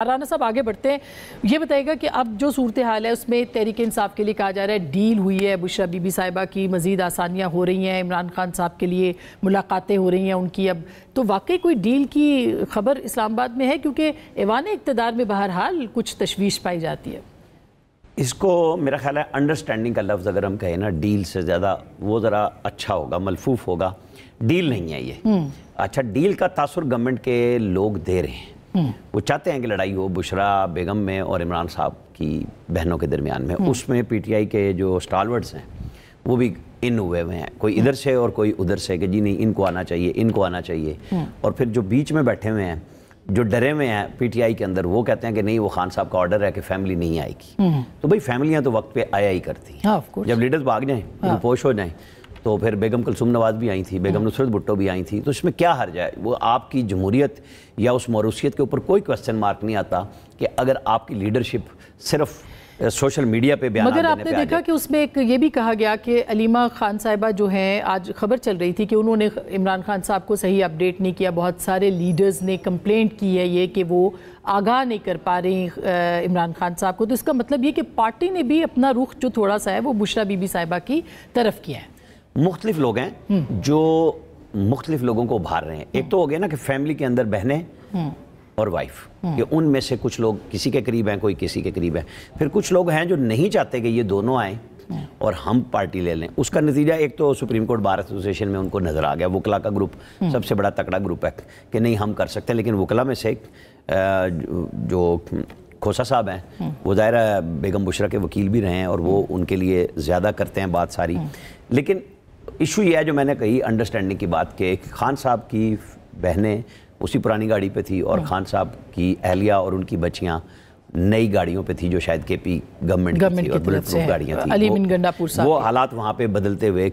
رانا صاحب آگے بڑھتے ہیں، یہ بتائے گا کہ اب جو صورتحال ہے اس میں تحریک انصاف کے لیے کہا جا رہا ہے ڈیل ہوئی ہے، بشرا بی بی صاحبہ کی مزید آسانیاں ہو رہی ہیں، عمران خان صاحب کے لیے ملاقاتیں ہو رہی ہیں ان کی، اب تو واقعی کوئی ڈیل کی خبر اسلام آباد میں ہے؟ کیونکہ ایوان اقتدار میں بہرحال کچھ تشویش پائی جاتی ہے۔ اس کو میرا خیال ہے انڈرسٹینڈنگ کا لفظ اگر ہم کہیں نا ڈیل سے زیادہ وہ ذرا اچھا ہوگا، ملفوف ہوگا۔ ڈیل نہیں ہے یہ، اچھا ڈیل کا تاثر گورنمنٹ کے لوگ دے رہے ہیں، وہ چاہتے ہیں کہ لڑائی ہو بشرا بیگم میں اور عمران صاحب کی بہنوں کے درمیان میں، اس میں پی ٹی آئی کے جو سٹالورٹس ہیں وہ بھی ان ہوئے ہوئے ہیں، کوئی ادھر سے اور کوئی ادھر سے کہ جی نہیں ان کو آنا چاہیے، ان کو آنا چاہیے، اور پھر جو بیچ میں بیٹھے ہوئے ہیں جو ڈرے ہوئے ہیں پی ٹی آئی کے اندر وہ کہتے ہیں کہ نہیں وہ خان صاحب کا آرڈر ہے کہ فیملی نہیں آئے گی، تو بھائی فیملیاں تو وقت پہ آیا ہی کرتی ہیں، جب لیڈرز بھاگ جائیں پوش ہو جائیں، تو پھر بیگم کلثوم نواز بھی آئی تھی، بیگم نصرت بھٹو بھی آئی تھی، تو اس میں کیا حرج ہے؟ وہ آپ کی جمہوریت یا اس موروثیت کے اوپر کوئی کوسچن مارک نہیں آتا کہ اگر آپ کی لیڈرشپ صرف سوشل میڈیا پہ بیانات دینے پہ آ جائے۔ مگر آپ نے دیکھا کہ اس میں ایک یہ بھی کہا گیا کہ علیمہ خان صاحبہ جو ہیں، آج خبر چل رہی تھی کہ انہوں نے عمران خان صاحب کو صحیح اپڈیٹ نہیں کیا، بہت سارے لیڈرز نے کمپلینٹ کی ہے یہ کہ وہ آگاہ نہیں کر پا رہی عمران خان صاحب کو، تو اس کا مطلب یہ کہ پارٹی نے بھی اپنا رخ جو تھوڑا سا ہے وہ بشرا بی بی صاحبہ کی طرف کیا ہے۔ مختلف لوگ ہیں جو مختلف لوگوں کو ابھار رہے ہیں، ایک تو ہو گیا نا کہ فیملی کے اندر بہنیں اور وائف، کہ ان میں سے کچھ لوگ کسی کے قریب ہیں، کوئی کسی کے قریب ہے، پھر کچھ لوگ ہیں جو نہیں چاہتے کہ یہ دونوں آئیں اور ہم پارٹی لے لیں۔ اس کا نتیجہ ایک تو سپریم کورٹ بار ایسوسیشن میں ان کو نظر آ گیا، وکلا کا گروپ سب سے بڑا تکڑا گروپ ہے کہ نہیں ہم کر سکتے ہیں، لیکن وکلا میں سے جو کھوسا صاحب ہیں وہ ظاہر بیگم بشرا کے وکیل بھی رہے ہیں اور وہ ان کے لیے زیادہ کرتے ہیں بات ساری، لیکن ایشو یہ ہے جو میں نے کہی انڈرسٹینڈنگ کی بات کہ خان صاحب کی بہنیں اسی پرانی گاڑی پہ تھی اور خان صاحب کی اہلیہ اور ان کی بچیاں نئی گاڑیوں پہ تھی جو شاید کے پی گورنمنٹ کی تھی اور بلٹ پروف گاڑیاں تھیں، وہ حالات وہاں پہ بدلتے ہوئے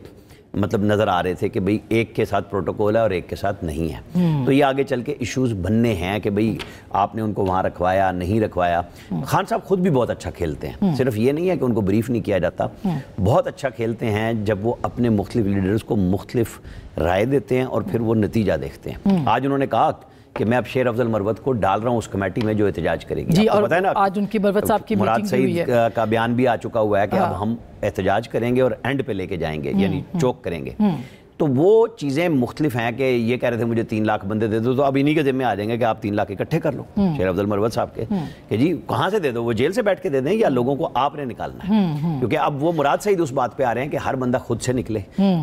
مطلب نظر آ رہے تھے کہ بھئی ایک کے ساتھ پروٹوکول ہے اور ایک کے ساتھ نہیں ہے، تو یہ آگے چل کے ایشوز بننے ہیں کہ بھئی آپ نے ان کو وہاں رکھوایا نہیں رکھوایا۔ خان صاحب خود بھی بہت اچھا کھیلتے ہیں، صرف یہ نہیں ہے کہ ان کو بریف نہیں کیا جاتا، بہت اچھا کھیلتے ہیں جب وہ اپنے مختلف لیڈرز کو مختلف رائے دیتے ہیں اور پھر وہ نتیجہ دیکھتے ہیں۔ آج انہوں نے کہا کہ میں اب شیر افضل مروت کو ڈال رہا ہوں اس کمیٹی میں جو احتجاج کرے گی، آپ کو پتہ ہے نا آج ان کی مروت صاحب کی مراد سعید کا بیان بھی آ چکا ہوا ہے کہ اب ہم احتجاج کریں گے اور اینڈ پہ لے کے جائیں گے، یعنی چوک کریں گے، تو وہ چیزیں مختلف ہیں کہ یہ کہہ رہے تھے مجھے 3 لاکھ بندے دے دو، تو اب انہی کے ذمہ آ جائیں گے کہ آپ 3 لاکھ اکٹھے کر لو شیر افضل مروت صاحب کے، کہ جی کہاں سے دے دو، وہ جیل سے بیٹھ کے دے دیں یا لوگوں کو آپ نے نکالنا ہے، کیونکہ اب وہ مراد سعید اس بات پہ آ رہے ہیں کہ ہر بندہ خود سے نکلے،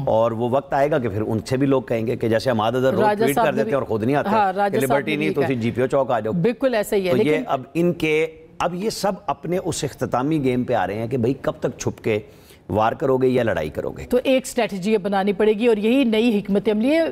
اور وہ وقت آئے گا کہ پھر ان سے بھی لوگ کہیں گے کہ جیسے ہم آدھا روز ٹویٹ کر دیتے ہیں اور خود نہیں آتے کہ لبرٹی نہیں تو جی پی او چوک آ جاؤ، بالکل ایسا ہی ہے۔ تو یہ اب ان کے اب یہ سب اپنے اس اختتامی گیم پہ آ رہے ہیں کہ بھئی کب تک چھپ کے وار کرو گے یا لڑائی کرو گے، تو ایک اسٹریٹجی بنانی پڑے گی اور یہی نئی حکمت عملی ہے۔